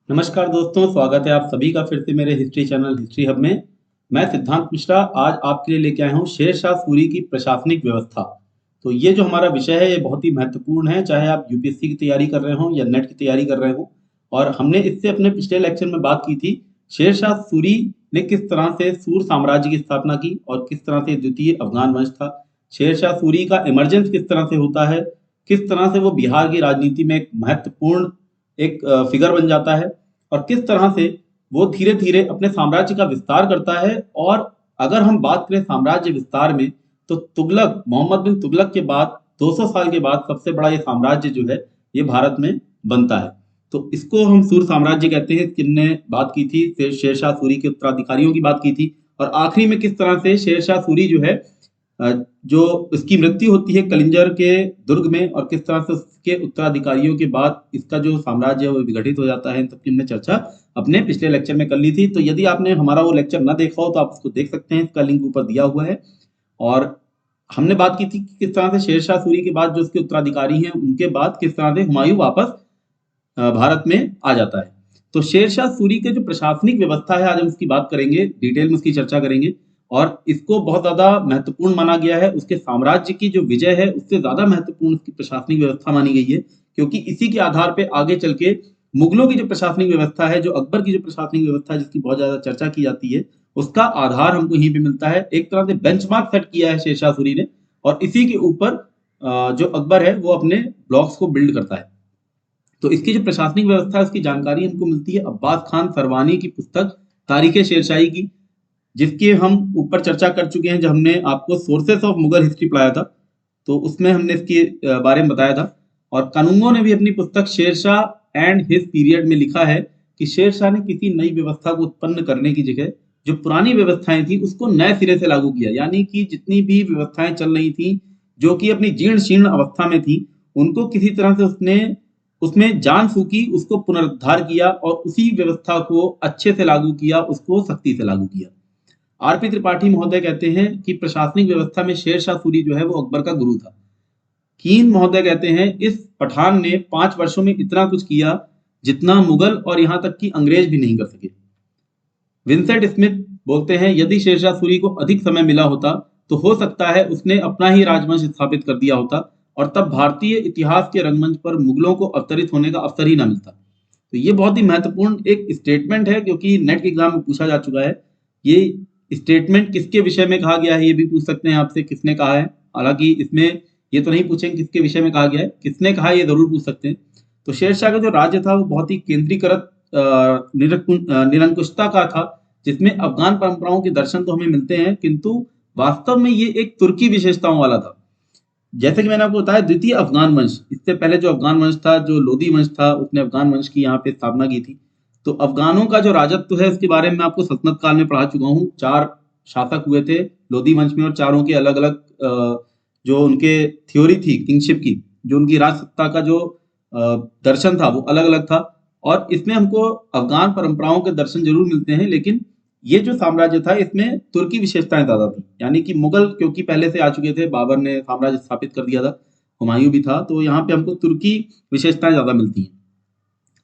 नमस्कार दोस्तों, स्वागत है आप सभी का फिर से मेरे हिस्ट्री चैनल हिस्ट्री हब में। मैं सिद्धांत मिश्रा आज आपके लिए लेके आया हूँ शेर शाह सूरी की प्रशासनिक व्यवस्था। तो ये जो हमारा विषय है ये बहुत ही महत्वपूर्ण है, चाहे आप यूपीएससी की तैयारी कर रहे हो या नेट की तैयारी कर रहे हो। और हमने इससे अपने पिछले लेक्चर में बात की थी शेर शाह सूरी ने किस तरह से सूर साम्राज्य की स्थापना की और किस तरह से द्वितीय अफगान वंश था। शेर शाह सूरी का इमरजेंस किस तरह से होता है, किस तरह से वो बिहार की राजनीति में एक महत्वपूर्ण एक फिगर बन जाता है और किस तरह से वो धीरे धीरे अपने साम्राज्य का विस्तार करता है। और अगर हम बात करें साम्राज्य विस्तार में, तो तुगलक मोहम्मद बिन तुगलक के बाद 200 साल के बाद सबसे बड़ा ये साम्राज्य जो है ये भारत में बनता है। तो इसको हम सूर साम्राज्य कहते हैं। किन्ने बात की थी, फिर शेरशाह सूरी के उत्तराधिकारियों की बात की थी और आखिरी में किस तरह से शेरशाह सूरी जो है जो उसकी मृत्यु होती है कलिंजर के दुर्ग में और किस तरह से उसके उत्तराधिकारियों के बाद इसका जो साम्राज्य है वो विघटित हो जाता है। इन सबकी हमने चर्चा अपने पिछले लेक्चर में कर ली थी। तो यदि आपने हमारा वो लेक्चर ना देखा हो तो आप उसको देख सकते हैं, इसका लिंक ऊपर दिया हुआ है। और हमने बात की थी कि किस तरह से शेरशाह सूरी के बाद जो उसके उत्तराधिकारी हैं उनके बाद किस तरह से हुमायूं वापस भारत में आ जाता है। तो शेरशाह सूरी के जो प्रशासनिक व्यवस्था है आज हम उसकी बात करेंगे, डिटेल में उसकी चर्चा करेंगे। और इसको बहुत ज्यादा महत्वपूर्ण माना गया है, उसके साम्राज्य की जो विजय है उससे ज्यादा महत्वपूर्ण उसकी प्रशासनिक व्यवस्था मानी गई है, क्योंकि इसी के आधार पे आगे चल के मुगलों की जो प्रशासनिक व्यवस्था है, जो अकबर की जो प्रशासनिक व्यवस्था है जिसकी बहुत ज्यादा चर्चा की जाती है, उसका आधार हमको यहीं पे मिलता है। एक तरह से बेंचमार्क सेट किया है शेरशाह सूरी ने और इसी के ऊपर जो अकबर है वो अपने ब्लॉक्स को बिल्ड करता है। तो इसकी जो प्रशासनिक व्यवस्था है उसकी जानकारी हमको मिलती है अब्बास खान सरवानी की पुस्तक तारीख शेरशाही की, जिसकी हम ऊपर चर्चा कर चुके हैं जब हमने आपको सोर्सेस ऑफ मुगल हिस्ट्री पढ़ाया था। तो उसमें हमने इसके बारे में बताया था। और कानूंगो ने भी अपनी पुस्तक शेरशाह एंड हिज पीरियड में लिखा है कि शेरशाह ने किसी नई व्यवस्था को उत्पन्न करने की जगह जो पुरानी व्यवस्थाएं थी उसको नए सिरे से लागू किया, यानी कि जितनी भी व्यवस्थाएं चल रही थी जो कि अपनी जीर्ण शीर्ण अवस्था में थी उनको किसी तरह से उसने उसमें जान फूकी, उसको पुनरुद्धार किया और उसी व्यवस्था को अच्छे से लागू किया, उसको सख्ती से लागू किया। आरपी त्रिपाठी महोदय कहते हैं कि प्रशासनिक व्यवस्था में शेरशाह सूरी जो है वो अकबर का गुरु था। कीन महोदय कहते हैं इस पठान ने 5 वर्षों में इतना कुछ किया जितना मुगल और यहां तक कि अंग्रेज भी नहीं कर सके। विंसेंट स्मिथ बोलते हैं यदि शेरशाह सूरी को अधिक समय मिला होता तो हो सकता है उसने अपना ही राजवंश स्थापित कर दिया होता और तब भारतीय इतिहास के रंगमंच पर मुगलों को अवतरित होने का अवसर ही ना मिलता। तो ये बहुत ही महत्वपूर्ण एक स्टेटमेंट है, क्योंकि नेट के एग्जाम में पूछा जा चुका है। ये स्टेटमेंट किसके विषय में कहा गया है ये भी पूछ सकते हैं आपसे, किसने कहा है। हालांकि इसमें ये तो नहीं पूछेंगे किसके विषय में कहा गया है, किसने कहा ये जरूर पूछ सकते हैं। तो शेरशाह का जो राज्य था वो बहुत ही केंद्रीकृत निरंकुशता का था, जिसमें अफगान परंपराओं के दर्शन तो हमें मिलते हैं किंतु वास्तव में ये एक तुर्की विशेषताओं वाला था। जैसे कि मैंने आपको बताया द्वितीय अफगान वंश, इससे पहले जो अफगान वंश था, जो लोदी वंश था, उसने अफगान वंश की यहाँ पे स्थापना की थी। तो अफगानों का जो राजत्व है उसके बारे में आपको सल्तनत काल में पढ़ा चुका हूँ। 4 शासक हुए थे लोदी वंश में और चारों के अलग अलग जो उनके थ्योरी थी किंगशिप की, जो उनकी राज सत्ता का जो दर्शन था वो अलग अलग था। और इसमें हमको अफगान परंपराओं के दर्शन जरूर मिलते हैं, लेकिन ये जो साम्राज्य था इसमें तुर्की विशेषताएं ज्यादा थी। यानी कि मुगल क्योंकि पहले से आ चुके थे, बाबर ने साम्राज्य स्थापित कर दिया था, हुमायूं भी था, तो यहाँ पे हमको तुर्की विशेषताएं ज्यादा मिलती हैं।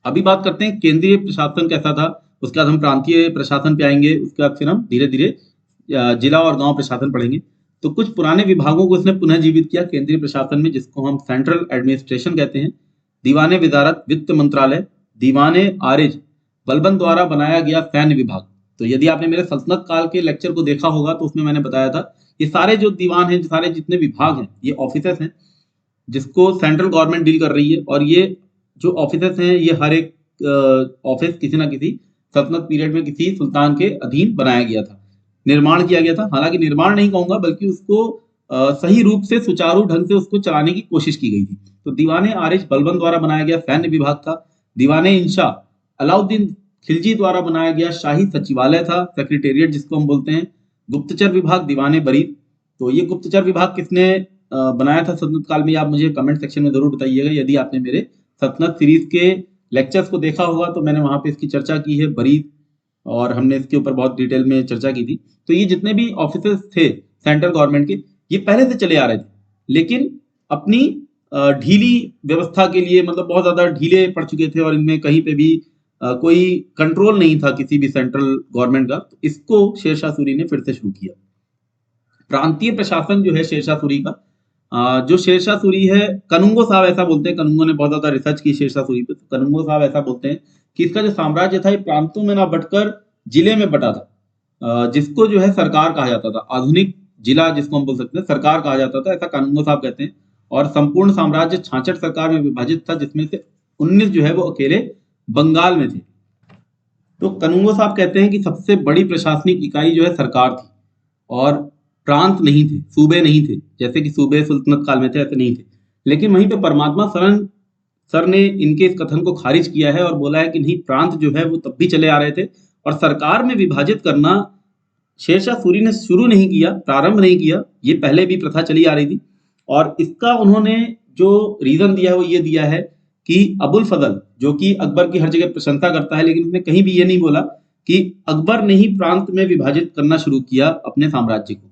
अभी बात करते हैं केंद्रीय प्रशासन कैसा था, उसके बाद हम प्रांतीय प्रशासन पे आएंगे, उसके बाद फिर हम धीरे धीरे जिला और गांव प्रशासन पढ़ेंगे। तो कुछ पुराने विभागों को उसने पुनः जीवित किया केंद्रीय प्रशासन में, जिसको हम सेंट्रल एडमिनिस्ट्रेशन कहते हैं। दीवाने वजारत वित्त मंत्रालय, दीवाने आरिज बलबन द्वारा बनाया गया सैन्य विभाग। तो यदि आपने मेरे सल्तनत काल के लेक्चर को देखा होगा तो उसमें मैंने बताया था ये सारे जो दीवान हैं, सारे जितने विभाग हैं, ये ऑफिसर्स हैं जिसको सेंट्रल गवर्नमेंट डील कर रही है। और ये जो ऑफिसर्स हैं ये हर एक ऑफिस किसी ना किसी सल्तनत पीरियड में किसी सुल्तान के अधीन बनाया गया था, निर्माण किया गया था। हालांकि निर्माण नहीं कहूंगा बल्कि उसको सही रूप से सुचारू ढंग से उसको चलाने की कोशिश की गई थी। तो दीवाने आरिज बलबन द्वारा बनाया गया सैन्य विभाग था। दीवाने इंशा अलाउद्दीन खिलजी द्वारा बनाया गया शाही सचिवालय था, सेक्रेटेरिएट जिसको हम बोलते हैं। गुप्तचर विभाग दीवाने बरीद। तो ये गुप्तचर विभाग किसने बनाया था सल्तनत काल में, आप मुझे कमेंट सेक्शन में जरूर बताइएगा। यदि आपने मेरे सल्तनत सीरीज के लेक्चर्स को देखा होगा तो मैंने वहां पे इसकी चर्चा की है, बरीद, और हमने इसके ऊपर बहुत डिटेल में चर्चा की थी। तो ये जितने भी ऑफिसर्स थे सेंट्रल गवर्नमेंट के, ये पहले से चले आ रहे थे, लेकिन अपनी ढीली व्यवस्था के लिए, मतलब बहुत ज्यादा ढीले पड़ चुके थे और इनमें कहीं पे भी कोई कंट्रोल नहीं था किसी भी सेंट्रल गवर्नमेंट का, तो इसको शेरशाह सूरी ने फिर से शुरू किया। प्रांतीय प्रशासन जो है शेरशाह सूरी का, जो शेरशाह सूरी है, कनुंगो साहब ऐसा बोलते हैं, कनुंगो ने बहुत ज्यादा रिसर्च की शेरशाह सूरी पे, तो कनुंगो साहब ऐसा बोलते हैं कि इसका जो साम्राज्य था ये प्रांतों में ना बटकर जिले में बटा था, जिसको जो है सरकार कहा जाता था। आधुनिक जिला जिसको हम बोल सकते हैं सरकार कहा जाता था, ऐसा कनुंगो साहब कहते हैं। और संपूर्ण साम्राज्य 66 सरकार में विभाजित था, जिसमें से 19 जो है वो अकेले बंगाल में थे। तो कनुंगो साहब कहते हैं कि सबसे बड़ी प्रशासनिक इकाई जो है सरकार थी, और प्रांत नहीं थे, सूबे नहीं थे, जैसे कि सूबे सुल्तनत काल में थे ऐसे नहीं थे। लेकिन वहीं पे परमात्मा शरण सर ने इनके इस कथन को खारिज किया है और बोला है कि नहीं, प्रांत जो है वो तब भी चले आ रहे थे, और सरकार में विभाजित करना शेरशाह सूरी ने शुरू नहीं किया, प्रारंभ नहीं किया, ये पहले भी प्रथा चली आ रही थी। और इसका उन्होंने जो रीजन दिया है वो ये दिया है कि अबुल फजल, जो कि अकबर की हर जगह प्रशंसा करता है, लेकिन उसने कहीं भी ये नहीं बोला कि अकबर ने ही प्रांत में विभाजित करना शुरू किया अपने साम्राज्य को।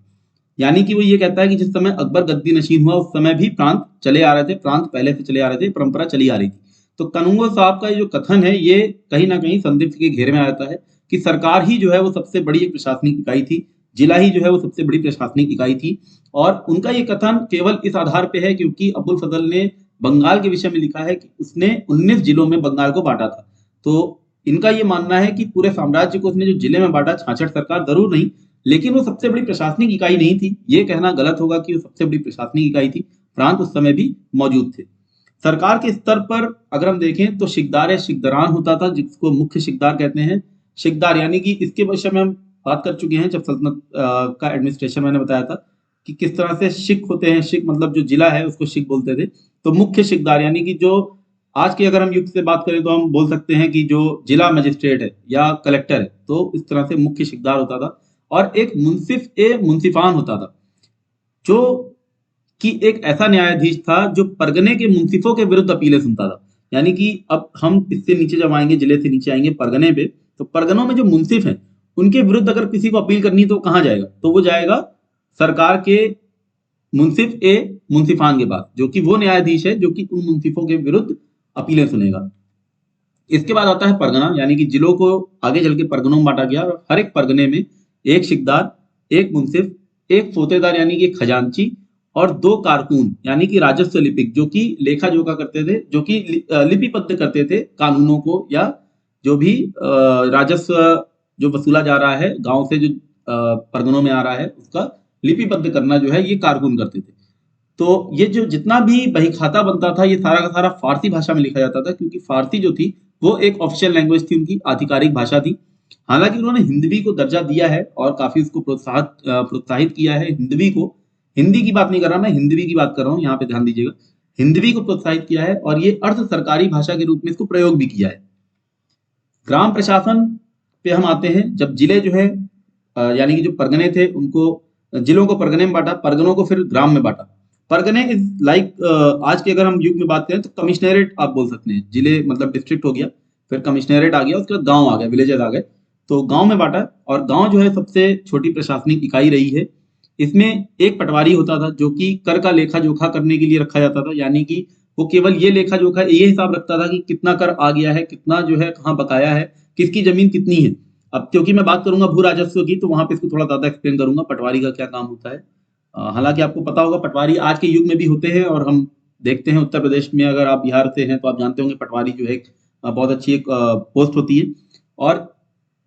यानी कि वो ये कहता है कि जिस समय अकबर गद्दी नशीन हुआ उस समय भी प्रांत चले आ रहे थे, प्रांत पहले से चले आ रहे थे, परंपरा चली आ रही थी। तो कनुंगो साहब का ये जो कथन है ये कहीं ना कहीं संदिग्ध के घेरे में आ जाता है कि सरकार ही जो है वो सबसे बड़ी एक प्रशासनिक इकाई थी, जिला ही जो है वो सबसे बड़ी प्रशासनिक इकाई थी। और उनका ये कथन केवल इस आधार पे है क्योंकि अबुल फजल ने बंगाल के विषय में लिखा है कि उसने 19 जिलों में बंगाल को बांटा था। तो इनका ये मानना है कि पूरे साम्राज्य को उसने जो जिले में बांटा, 66 सरकार जरूर नहीं, लेकिन वो सबसे बड़ी प्रशासनिक इकाई नहीं थी। ये कहना गलत होगा कि वो सबसे बड़ी प्रशासनिक इकाई थी, प्रांत उस समय भी मौजूद थे। सरकार के स्तर पर अगर हम देखें तो शिकदार शिकदरान होता था, जिसको मुख्य शिकदार कहते हैं। शिकदार यानी कि इसके विषय में हम बात कर चुके हैं जब सल्तनत का एडमिनिस्ट्रेशन मैंने बताया था कि किस तरह से शिक होते हैं। शिक मतलब जो जिला है उसको शिक बोलते थे। तो मुख्य शिकदार यानी कि जो आज के अगर हम युग से बात करें तो हम बोल सकते हैं कि जो जिला मजिस्ट्रेट है या कलेक्टर है, तो इस तरह से मुख्य शिकदार होता था। और एक मुंसिफ ए मुंसिफान होता था, जो कि एक ऐसा न्यायाधीश था जो परगने के मुंसिफों के विरुद्ध अपीलें सुनता था। यानी कि अब हम इससे नीचे जब आएंगे, जिले से नीचे आएंगे परगने पे, तो परगनों में जो मुंसिफ हैं उनके विरुद्ध अगर किसी को अपील करनी तो कहाँ जाएगा, तो वो जाएगा सरकार के मुंसिफ ए मुंसिफान के पास, जो कि वो न्यायाधीश है जो कि उन मुंसिफों के विरुद्ध अपीलें सुनेगा। इसके बाद आता है परगना, यानी कि जिलों को आगे चल के परगनों में बांटा गया, और हर एक परगने में एक शिकदार, एक मुंसिफ, एक फोतेदार यानी कि खजांची, और 2 कारकून यानी कि राजस्व लिपिक, जो कि लेखा जोखा करते थे, जो कि लिपिबद्ध करते थे कानूनों को, या जो भी राजस्व जो वसूला जा रहा है गांव से, जो परगनों में आ रहा है, उसका लिपिबद्ध करना जो है ये कारकून करते थे। तो ये जो जितना भी बहीखाता बनता था ये सारा का सारा फारसी भाषा में लिखा जाता था, क्योंकि फारसी जो थी वो एक ऑफिशियल लैंग्वेज थी, उनकी आधिकारिक भाषा थी। हालांकि उन्होंने हिंदवी को दर्जा दिया है और काफी उसको प्रोत्साहित किया है। हिंदवी को, हिंदी की बात नहीं कर रहा मैं, हिंदवी की बात कर रहा हूँ, यहाँ पे ध्यान दीजिएगा। हिंदवी को प्रोत्साहित किया है और ये अर्ध सरकारी भाषा के रूप में इसको प्रयोग भी किया है। ग्राम प्रशासन पे हम आते हैं। जब जिले जो है यानी कि जो परगने थे उनको, जिलों को परगने में बांटा, परगनों को फिर ग्राम में बांटा। परगने इज लाइक आज के अगर हम युग में बात करें तो कमिश्नरेट आप बोल सकते हैं। जिले मतलब डिस्ट्रिक्ट हो गया, फिर कमिश्नरेट आ गया, उसके बाद गांव आ गया, विलेजेस आ गए, तो गांव में बांटा। और गांव जो है सबसे छोटी प्रशासनिक इकाई रही है। इसमें एक पटवारी होता था जो कि कर का लेखा जोखा करने के लिए रखा जाता था, यानी कि वो केवल ये लेखा जोखा, ये हिसाब रखता था कि कितना कर आ गया है, कितना जो है कहाँ बकाया है, किसकी जमीन कितनी है। अब क्योंकि मैं बात करूंगा भू राजस्व की, तो वहां पे इसको थोड़ा ज्यादा एक्सप्लेन करूंगा पटवारी का क्या काम होता है। हालांकि आपको पता होगा पटवारी आज के युग में भी होते हैं, और हम देखते हैं उत्तर प्रदेश में, अगर आप बिहार से हैं तो आप जानते होंगे पटवारी जो है बहुत अच्छी एक पोस्ट होती है। और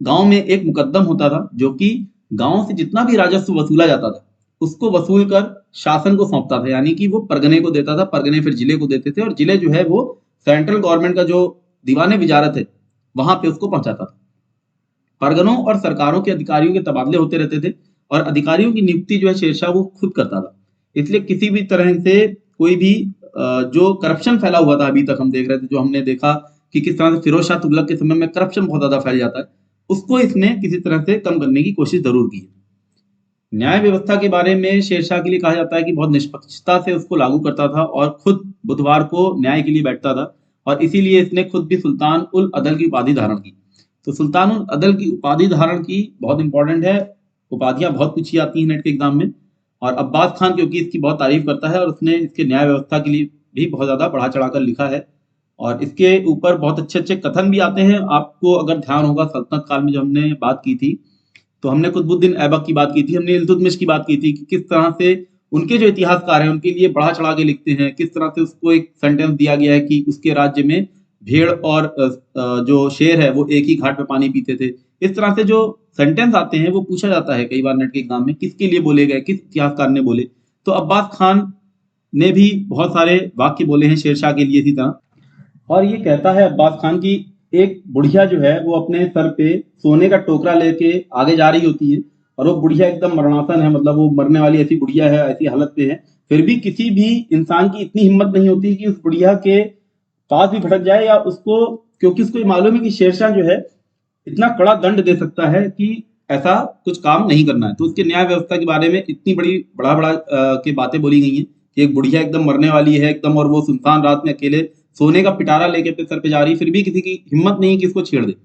गांव में एक मुकद्दम होता था जो कि गांव से जितना भी राजस्व वसूला जाता था उसको वसूल कर शासन को सौंपता था, यानी कि वो परगने को देता था, परगने फिर जिले को देते थे, और जिले जो है वो सेंट्रल गवर्नमेंट का जो दीवाने विजारत है वहां पे उसको पहुंचाता था। परगनों और सरकारों के अधिकारियों के तबादले होते रहते थे, और अधिकारियों की नियुक्ति जो है शेरशाह वो खुद करता था। इसलिए किसी भी तरह से कोई भी जो करप्शन फैला हुआ था, अभी तक हम देख रहे थे, जो हमने देखा कि किस तरह से फिरोज शाह तुगलक के समय में करप्शन बहुत ज्यादा फैल जाता है, उसको इसने किसी तरह से कम करने की कोशिश जरूर की है। न्याय व्यवस्था के बारे में शेरशाह के लिए कहा जाता है कि बहुत निष्पक्षता से उसको लागू करता था, और खुद बुधवार को न्याय के लिए बैठता था, और इसीलिए इसने खुद भी सुल्तान उल अदल की उपाधि धारण की। तो सुल्तान उल अदल की उपाधि धारण की बहुत इंपॉर्टेंट है। उपाधियां बहुत पूछी आती हैं नेट के एग्जाम में। और अब्बास खान क्योंकि इसकी बहुत तारीफ करता है, और उसने इसके न्याय व्यवस्था के लिए भी बहुत ज्यादा बढ़ा चढ़ाकर लिखा है। और इसके ऊपर बहुत अच्छे अच्छे कथन भी आते हैं। आपको अगर ध्यान होगा सल्तनत काल में जो हमने बात की थी, तो हमने कुतुबुद्दीन ऐबक की बात की थी, हमने इल्तुतमिश की बात की थी कि किस तरह से उनके जो इतिहासकार हैं उनके लिए बढ़ा चढ़ा के लिखते हैं, किस तरह से उसको एक सेंटेंस दिया गया है कि उसके राज्य में भेड़ और जो शेर है वो एक ही घाट पे पानी पीते थे। इस तरह से जो सेंटेंस आते हैं वो पूछा जाता है कई बार नेट के एग्जाम में, किसके लिए बोले गए, किस इतिहासकार ने बोले। तो अब्बास खान ने भी बहुत सारे वाक्य बोले हैं शेरशाह के लिए इसी तरह। और ये कहता है अब्बास खान की एक बुढ़िया जो है वो अपने सर पे सोने का टोकरा लेके आगे जा रही होती है, और वो बुढ़िया एकदम मरणासन है, मतलब वो मरने वाली ऐसी बुढ़िया है, ऐसी हालत पे है। फिर भी किसी भी इंसान की इतनी हिम्मत नहीं होती कि उस बुढ़िया के पास भी भटक जाए या उसको, क्योंकि उसको ये मालूम है कि शेरशाह जो है इतना कड़ा दंड दे सकता है कि ऐसा कुछ काम नहीं करना है। तो उसके न्याय व्यवस्था के बारे में इतनी बड़ी बड़ा बड़ा की बातें बोली गई हैं कि एक बुढ़िया एकदम मरने वाली है एकदम, और वो सुनसान रात में अकेले सोने का पिटारा लेके अपने सर पे जा रही है, फिर भी किसी की हिम्मत नहीं कि इसको छेड़ दे।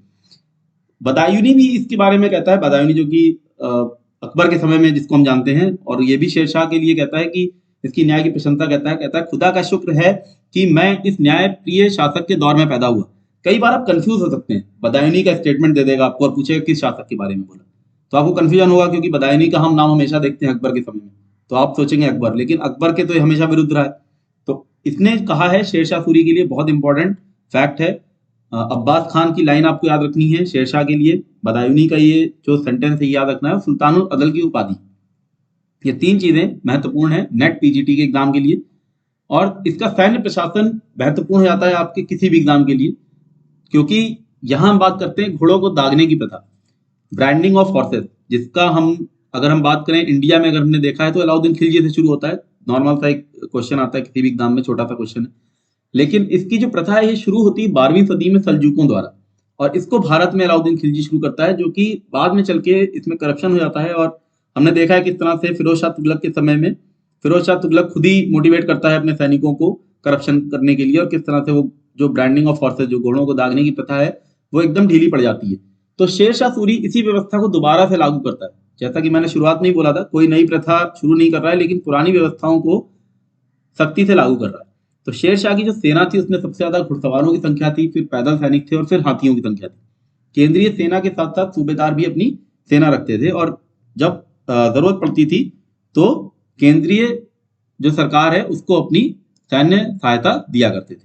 बदायूनी भी इसके बारे में कहता है, बदायूनी जो कि अकबर के समय में जिसको हम जानते हैं, और ये भी शेरशाह के लिए कहता है कि इसकी न्याय की प्रशंसा कहता है खुदा का शुक्र है कि मैं इस न्याय प्रिय शासक के दौर में पैदा हुआ। कई बार आप कंफ्यूज हो सकते हैं, बदायूनी का स्टेटमेंट दे देगा आपको और पूछेगा किस शासक के बारे में बोला, तो आपको कंफ्यूजन होगा क्योंकि बदायूनी का हम नाम हमेशा देखते हैं अकबर के समय में, तो आप सोचेंगे अकबर, लेकिन अकबर के तो ये हमेशा विरुद्ध रहा है। तो इसने कहा है शेरशाह सूरी के लिए बहुत इंपॉर्टेंट फैक्ट है। अब्बास खान की लाइन आपको याद रखनी है शेरशाह के लिए, बदायूनी का ये जो सेंटेंस है याद रखना है, सुल्तानुल अदल की उपाधि। ये तीन चीजें महत्वपूर्ण है नेट पीजीटी के एग्जाम के लिए। और इसका सैन्य प्रशासन महत्वपूर्ण हो जाता है आपके किसी भी एग्जाम के लिए, क्योंकि यहां हम बात करते हैं घोड़ों को दागने की प्रथा, ब्रांडिंग ऑफ हॉर्सेस, जिसका हम अगर हम बात करें इंडिया में, अगर हमने देखा है तो अलाउद्दीन खिलजी से शुरू होता है। नॉर्मल सा एक क्वेश्चन आता है किसी भी एग्जाम में, छोटा सा क्वेश्चन है, लेकिन इसकी जो प्रथा है ये शुरू होती है 12वीं सदी में सल्जूकों द्वारा, और इसको भारत में अलाउद्दीन खिलजी शुरू करता है, जो कि बाद में चल के इसमें करप्शन हो जाता है। और हमने देखा है किस तरह से फिरोज शाह तुगलक के समय में फिरोज शाह तुगलक खुद ही मोटिवेट करता है अपने सैनिकों को करप्शन करने के लिए, और किस तरह से वो जो ब्रांडिंग ऑफ हॉर्सेस, जो घोड़ों को दागने की प्रथा है, वो एकदम ढीली पड़ जाती है। तो शेरशाह सूरी इसी व्यवस्था को दोबारा से लागू करता है। जैसा कि मैंने शुरुआत में ही बोला था, कोई नई प्रथा शुरू नहीं कर रहा है, लेकिन पुरानी व्यवस्थाओं को सख्ती से लागू कर रहा है। तो शेरशाह की जो सेना थी उसमें सबसे ज्यादा घुड़सवारों की संख्या थी, फिर पैदल सैनिक थे, और फिर हाथियों की संख्या थी। केंद्रीय सेना के साथ साथ सूबेदार भी अपनी सेना रखते थे, और जब जरूरत पड़ती थी तो केंद्रीय जो सरकार है उसको अपनी सैन्य सहायता दिया करते थे।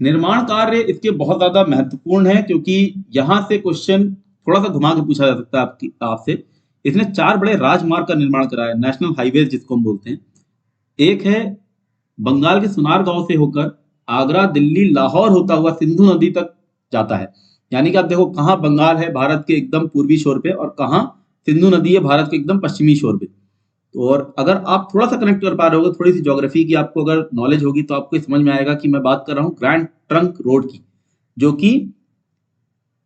निर्माण कार्य इसके बहुत ज्यादा महत्वपूर्ण है, क्योंकि यहां से क्वेश्चन थोड़ा सा घुमा के पूछा जा सकता है आपसे। इसने 4 बड़े राजमार्ग का निर्माण कराया, नेशनल हाईवे जिसको हम बोलते हैं। एक है बंगाल के सुनार गांव से होकर आगरा, दिल्ली, लाहौर होता हुआ सिंधु नदी तक जाता है। यानी कि आप देखो कहाँ बंगाल है भारत के एकदम पूर्वी छोर पे, और कहाँ सिंधु नदी है भारत के एकदम पश्चिमी छोर पे। तो और अगर आप थोड़ा सा कनेक्ट कर पा रहे होगे, थोड़ी सी ज्योग्राफी की आपको अगर नॉलेज होगी, तो आपको समझ में आएगा कि मैं बात कर रहा हूँ ग्रैंड ट्रंक रोड की, जो कि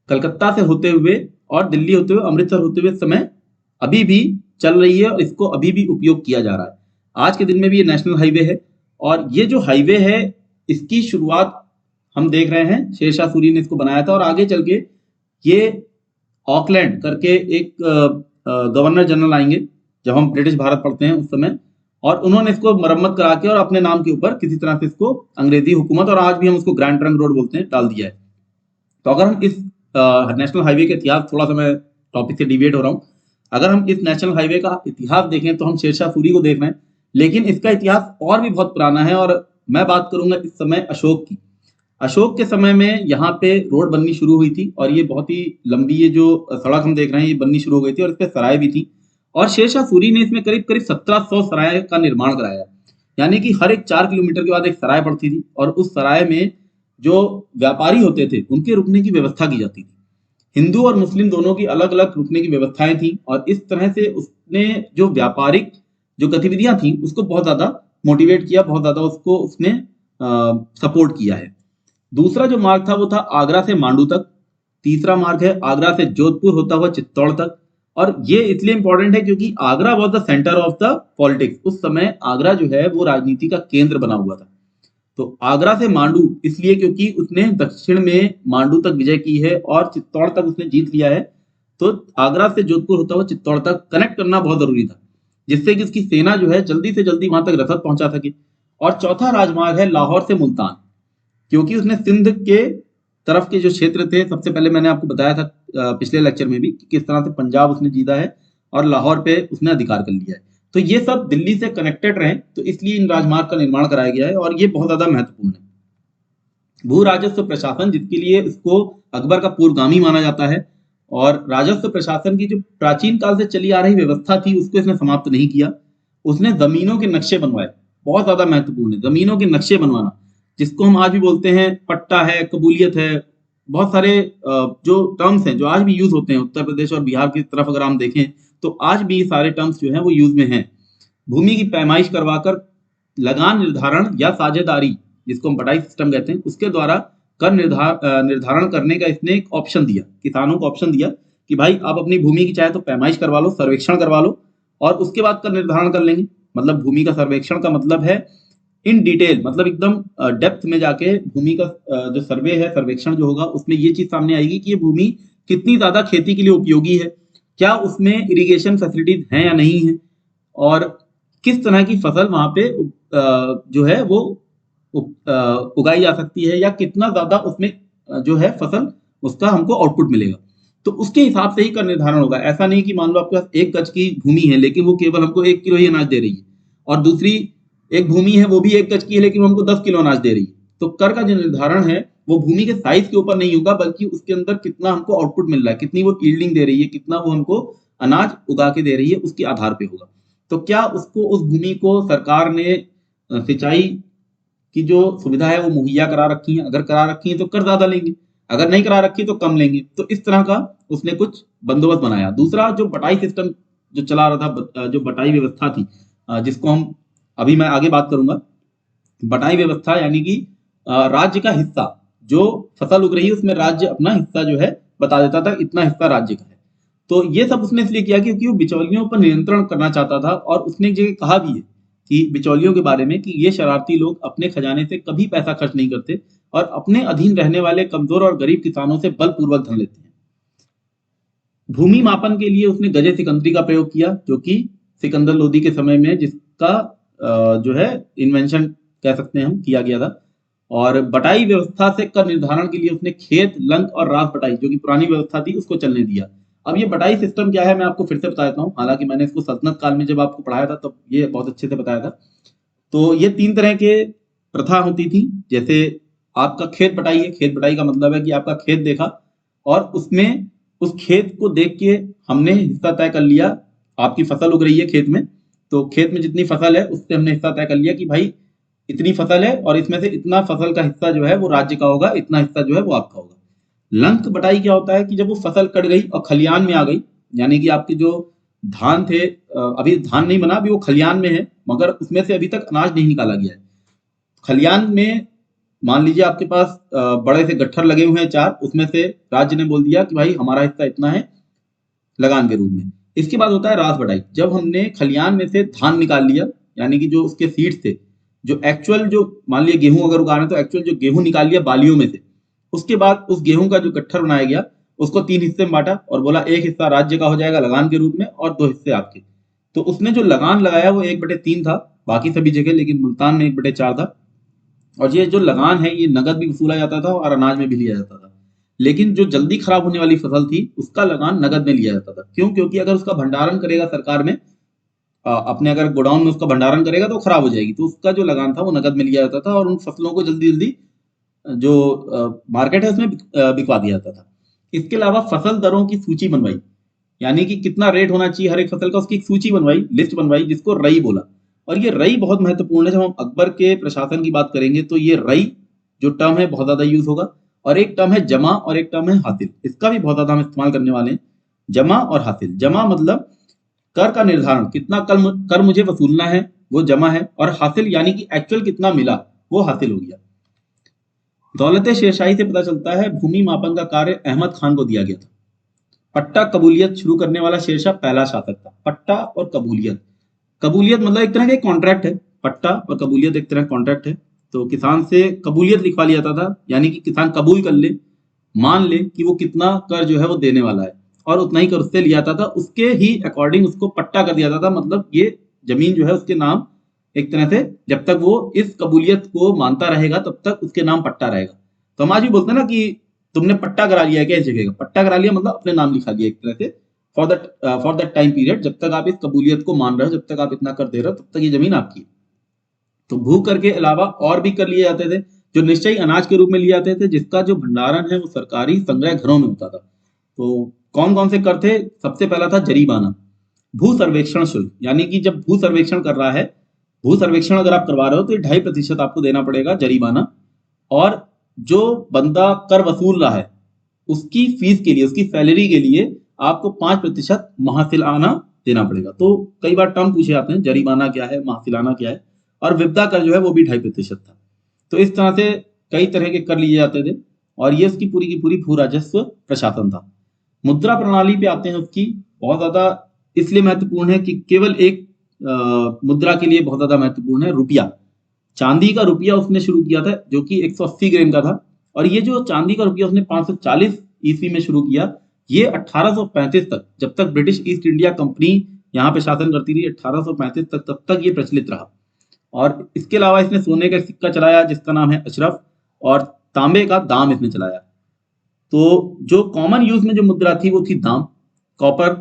कलकत्ता से होते हुए और दिल्ली होते हुए, अमृतसर होते हुए समय अभी भी चल रही है, और इसको अभी भी उपयोग किया जा रहा है। आज के दिन में भी ये नेशनल हाईवे है। और ये जो हाईवे है इसकी शुरुआत हम देख रहे हैं, शेरशाह सूरी ने इसको बनाया था, और आगे चल के ये ऑकलैंड करके एक गवर्नर जनरल आएंगे जब हम ब्रिटिश भारत पढ़ते हैं उस समय, और उन्होंने इसको मरम्मत करा के और अपने नाम के ऊपर किसी तरह से इसको अंग्रेजी हुकूमत, और आज भी हम उसको ग्रैंड ट्रंक रोड बोलते हैं, डाल दिया है। तो अगर हम इस नेशनल हाईवे का इतिहास, थोड़ा सा मैं टॉपिक से डिविएट हो रहा हूँ, अगर हम इस नेशनल हाईवे का इतिहास देखें तो हम शेरशाह सूरी को देख रहे हैं, लेकिन इसका इतिहास और भी बहुत पुराना है। और मैं बात करूंगा इस समय अशोक की। अशोक के समय में यहाँ पे रोड बननी शुरू हुई थी, और ये बहुत ही लंबी, ये जो सड़क हम देख रहे हैं ये बननी शुरू हो गई थी, और इस पे सराय भी थी। और शेरशाह सूरी ने इसमें करीब करीब 1700 सराय का निर्माण कराया, यानी कि हर एक 4 किलोमीटर के बाद एक सराय पड़ती थी, और उस सराय में जो व्यापारी होते थे उनके रुकने की व्यवस्था की जाती थी। हिंदू और मुस्लिम दोनों की अलग अलग रुकने की व्यवस्थाएं थी, और इस तरह से उसने जो व्यापारिक जो गतिविधियां थी उसको बहुत ज्यादा मोटिवेट किया, बहुत ज्यादा उसको उसने सपोर्ट किया है। दूसरा जो मार्ग था वो था आगरा से मांडू तक। तीसरा मार्ग है आगरा से जोधपुर होता हुआ चित्तौड़ तक। और ये इसलिए इंपॉर्टेंट है क्योंकि Agra was the centre of the politics. उस समय आगरा जो है वो राजनीति का केंद्र बना हुआ था। तो आगरा से मांडू इसलिए क्योंकि उसने दक्षिण में मांडू तक विजय की है और चित्तौड़ तक उसने जीत लिया है। तो आगरा से जोधपुर होता हुआ चित्तौड़ तक कनेक्ट करना बहुत जरूरी था, जिससे कि उसकी सेना जो है जल्दी से जल्दी वहां तक रसद पहुंचा सके। और चौथा राजमार्ग है लाहौर से मुल्तान। क्योंकि उसने सिंध के तरफ के जो क्षेत्र थे, सबसे पहले मैंने आपको बताया था पिछले लेक्चर में भी कि किस तरह से पंजाब उसने जीता है और लाहौर पे उसने अधिकार कर लिया है। तो ये सब दिल्ली से कनेक्टेड रहे, तो इसलिए इन राजमार्ग का निर्माण कराया गया है और ये बहुत ज्यादा महत्वपूर्ण है। भू राजस्व प्रशासन, जिसके लिए इसको अकबर का पूर्वगामी माना जाता है, और राजस्व प्रशासन की जो प्राचीन काल से चली आ रही व्यवस्था थी उसको इसने समाप्त नहीं किया। उसने जमीनों के नक्शे बनवाए, बहुत ज्यादा महत्वपूर्ण है जमीनों के नक्शे बनवाना, जिसको हम आज भी बोलते हैं पट्टा है, कबूलियत है। बहुत सारे जो टर्म्स हैं जो आज भी यूज होते हैं उत्तर प्रदेश और बिहार की तरफ अगर हम देखें तो आज भी सारे टर्म्स जो हैं वो यूज में हैं। भूमि की पैमाइश करवाकर लगान निर्धारण या साझेदारी, जिसको हम बटाई सिस्टम कहते हैं, उसके द्वारा कर निर्धारण करने का इसने एक ऑप्शन दिया, किसानों को ऑप्शन दिया कि भाई आप अपनी भूमि की चाहे तो पैमाइश करवा लो, सर्वेक्षण करवा लो, और उसके बाद कर निर्धारण कर लेंगे। मतलब भूमि का सर्वेक्षण का मतलब है इन डिटेल, मतलब एकदम डेप्थ में जाके भूमि का जो सर्वे है, सर्वेक्षण जो होगा, उसमें ये चीज सामने आएगी कि ये भूमि कितनी ज्यादा खेती के लिए उपयोगी है, क्या उसमें इरिगेशन फैसिलिटीज हैं या नहीं है, और किस तरह की फसल वहां पे जो है वो उगाई जा सकती है, या कितना ज्यादा उसमें जो है फसल उसका हमको आउटपुट मिलेगा। तो उसके हिसाब से ही कर निर्धारण होगा। ऐसा नहीं कि मान लो आपके पास 1 गज की भूमि है लेकिन वो केवल हमको 1 किलो ही अनाज दे रही है, और दूसरी एक भूमि है वो भी 1 गज की है लेकिन वो हमको 10 किलो अनाज दे रही है। तो कर का जो निर्धारण है वो भूमि के साइज के ऊपर नहीं होगा, बल्कि उसके अंदर कितना हमको आउटपुट मिल रहा है, कितनी वो यील्डिंग दे रही है, कितना वो हमको अनाज उगा के दे रही है, उसके आधार पे होगा। तो क्या उसको, उस भूमि को सरकार ने सिंचाई की जो सुविधा है वो मुहैया करा रखी है? अगर करा रखी है तो कर ज्यादा लेंगे, अगर नहीं करा रखी तो कम लेंगे। तो इस तरह का उसने कुछ बंदोबस्त बनाया। दूसरा, जो बटाई सिस्टम जो चला रहा था, जो बटाई व्यवस्था थी, जिसको हम अभी मैं आगे बात करूंगा। बटाई व्यवस्था यानी कि राज्य का हिस्सा, जो फसल उग रही है उसमें राज्य अपना हिस्सा जो है बता देता था, इतना हिस्सा राज्य का है। तो ये सब उसने इसलिए किया क्योंकि वो बिचौलियों पर नियंत्रण करना चाहता था, और उसने एक जगह कहा भी है कि बिचौलियों के बारे में कि ये शरारती लोग अपने खजाने से कभी पैसा खर्च नहीं करते और अपने अधीन रहने वाले कमजोर और गरीब किसानों से बलपूर्वक धन लेते हैं। भूमि मापन के लिए उसने गजे सिकंदरी का प्रयोग किया, जो कि सिकंदर लोदी के समय में जिसका जो है इन्वेंशन कह सकते हैं हम, किया गया था। और बटाई व्यवस्था से कर निर्धारण के लिए उसने खेत, लंक और रास बटाई, जो कि पुरानी व्यवस्था थी, उसको चलने दिया। अब ये बटाई सिस्टम क्या है मैं आपको फिर से बता देता हूँ, हालांकि मैंने इसको सल्तनत काल में जब आपको पढ़ाया था तब ये बहुत अच्छे से बताया था। तो ये 3 तरह के प्रथा होती थी। जैसे आपका खेत बटाई है, खेत बटाई का मतलब है कि आपका खेत देखा और उसमें उस खेत को देख के हमने हिस्सा तय कर लिया। आपकी फसल उग रही है खेत में, तो खेत में जितनी फसल है उससे हमने हिस्सा तय कर लिया कि भाई इतनी फसल है और इसमें से इतना फसल का हिस्सा जो है वो राज्य का होगा, इतना हिस्सा जो है वो आपका होगा। लंक बटाई क्या होता है कि जब वो फसल कट गई और खलियान में आ गई, यानी कि आपके जो धान थे, अभी धान नहीं बना, अभी वो खलियान में है, मगर उसमें से अभी तक अनाज नहीं निकाला गया है। खलियान में मान लीजिए आपके पास बड़े से गट्ठर लगे हुए हैं 4, उसमें से राज्य ने बोल दिया कि भाई हमारा हिस्सा इतना है लगान के रूप में। इसके बाद होता है रास बटाई, जब हमने खलियान में से धान निकाल लिया, यानी कि जो उसके सीड्स थे, जो एक्चुअल, जो मान लिया गेहूं अगर उगा रहे हैं तो एक्चुअल जो गेहूं निकाल लिया बालियों में से, उसके बाद उस गेहूं का जो गट्ठर बनाया गया उसको 3 हिस्से में बांटा और बोला एक हिस्सा राज्य का हो जाएगा लगान के रूप में और 2 हिस्से आपके। तो उसने जो लगान लगाया वो 1/3 था बाकी सभी जगह, लेकिन मुल्तान में 1/4 था। और ये जो लगान है ये नगद भी वसूला जाता था और अनाज में भी लिया जाता था। लेकिन जो जल्दी खराब होने वाली फसल थी उसका लगान नगद में लिया जाता था। क्यों? क्योंकि अगर उसका भंडारण करेगा सरकार में, अपने अगर गोडाउन में उसका भंडारण करेगा तो खराब हो जाएगी, तो उसका जो लगान था वो नगद में लिया जाता था और उन फसलों को जल्दी जल्दी जो मार्केट है उसमें बिकवा दिया जाता था। इसके अलावा फसल दरों की सूची बनवाई, यानी कि कितना रेट होना चाहिए हर एक फसल का, उसकी एक सूची बनवाई, लिस्ट बनवाई, जिसको रई बोला। और ये रई बहुत महत्वपूर्ण है। जब हम अकबर के प्रशासन की बात करेंगे तो ये रई जो टर्म है बहुत ज्यादा यूज होगा। और एक टर्म है जमा और एक टर्म है हासिल, इसका भी बहुत ज्यादा हम इस्तेमाल करने वाले हैं। जमा और हासिल, जमा मतलब कर का निर्धारण, कितना कर मुझे वसूलना है वो जमा है, और हासिल यानी कि एक्चुअल कितना मिला वो हासिल हो गया। दौलत शेरशाही से पता चलता है भूमि मापन का कार्य अहमद खान को दिया गया था। पट्टा कबूलियत शुरू करने वाला शेरशाह पहला शासक था। पट्टा और कबूलियत, कबूलियत मतलब एक तरह का कॉन्ट्रैक्ट है, पट्टा और कबूलियत एक तरह का कॉन्ट्रैक्ट है। तो किसान से कबूलियत लिखवा लिया जाता था, यानी कि किसान कबूल कर ले, मान ले कि वो कितना कर जो है वो देने वाला है, और उतना ही कर उससे लिया जाता था, उसके ही अकॉर्डिंग उसको पट्टा कर दिया जाता था। मतलब ये जमीन जो है उसके नाम एक तरह से जब तक वो इस कबूलियत को मानता रहेगा तब तक उसके नाम पट्टा रहेगा। तो हम आज भी बोलते हैं ना कि तुमने पट्टा करा लिया है क्या इस जगह का, पट्टा करा लिया मतलब अपने नाम लिखा लिया एक तरह से फॉर दैट टाइम पीरियड, जब तक आप इस कबूलियत को मान रहे हो, जब तक आप इतना कर दे रहे हो, तब तक ये जमीन आपकी है। तो भू कर के अलावा और भी कर लिए जाते थे जो निश्चयी अनाज के रूप में लिए जाते थे, जिसका जो भंडारण है वो सरकारी संग्रह घरों में होता था। तो कौन कौन से कर थे? सबसे पहला था जरीमाना, भू सर्वेक्षण शुल्क, यानी कि जब भू सर्वेक्षण कर रहा है, भू सर्वेक्षण अगर आप करवा रहे हो तो 2.5% आपको देना पड़ेगा जरीमाना। और जो बंदा कर वसूल रहा है उसकी फीस के लिए, उसकी सैलरी के लिए आपको 5% महासिलाना देना पड़ेगा। तो कई बार टर्म पूछे जाते हैं, जरीमाना क्या है, महासिलाना क्या है, और विपदा कर जो है वो भी 2.5% था। तो इस तरह से कई तरह के कर लिए जाते थे और ये उसकी पूरी की पूरी भू राजस्व प्रशासन था। मुद्रा प्रणाली पे आते हैं, उसकी बहुत ज्यादा इसलिए महत्वपूर्ण है कि केवल एक मुद्रा के लिए बहुत ज्यादा महत्वपूर्ण है, रुपया। चांदी का रुपया उसने शुरू किया था जो कि 180 ग्राम का था, और ये जो चांदी का रुपया उसने 540 ईस्वी में शुरू किया, ये 1835 तक, जब तक ब्रिटिश ईस्ट इंडिया कंपनी यहाँ पे शासन करती रही 1835 तक, तब तक ये प्रचलित रहा। और इसके अलावा इसने सोने का सिक्का चलाया जिसका नाम है अशरफ, और तांबे का दाम इसने चलाया। तो जो कॉमन यूज में जो मुद्रा थी वो थी दाम, कॉपर,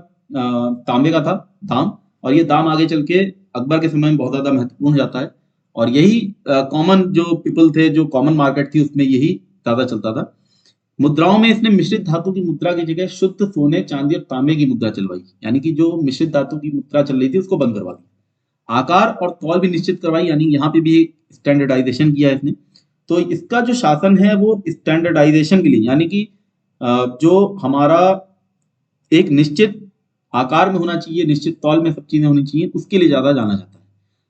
तांबे का था दाम, और ये दाम आगे चल के अकबर के समय में बहुत ज्यादा महत्वपूर्ण हो जाता है। और यही कॉमन जो पीपल थे, जो कॉमन मार्केट थी, उसमें यही ज्यादा चलता था। मुद्राओं में इसने मिश्रित धातु की मुद्रा की जगह शुद्ध सोने, चांदी और तांबे की मुद्रा चलवाई, यानी कि जो मिश्रित धातु की मुद्रा चल रही थी उसको बंद करवा दिया। आकार और तौल भी निश्चित करवाई, यानी यहाँ पे भी स्टैंडर्डाइजेशन किया इसने। तो इसका जो शासन है वो स्टैंडर्डाइजेशन के लिए, यानी कि जो हमारा एक निश्चित आकार में होना चाहिए, निश्चित तौल में सब चीजें होनी चाहिए, उसके लिए ज्यादा जाना जाता है।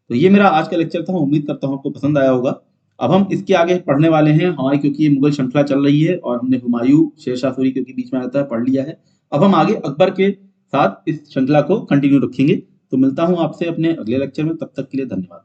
तो ये मेरा आज का लेक्चर था, उम्मीद करता हूँ आपको पसंद आया होगा। अब हम इसके आगे पढ़ने वाले हैं हमारी, क्योंकि ये मुगल श्रृंखला चल रही है और हमने हुमायूं, शेरशाह सूरी क्योंकि बीच में आता है, पढ़ लिया है। अब हम आगे अकबर के साथ इस श्रृंखला को कंटिन्यू रखेंगे। तो मिलता हूँ आपसे अपने अगले लेक्चर में, तब तक के लिए धन्यवाद।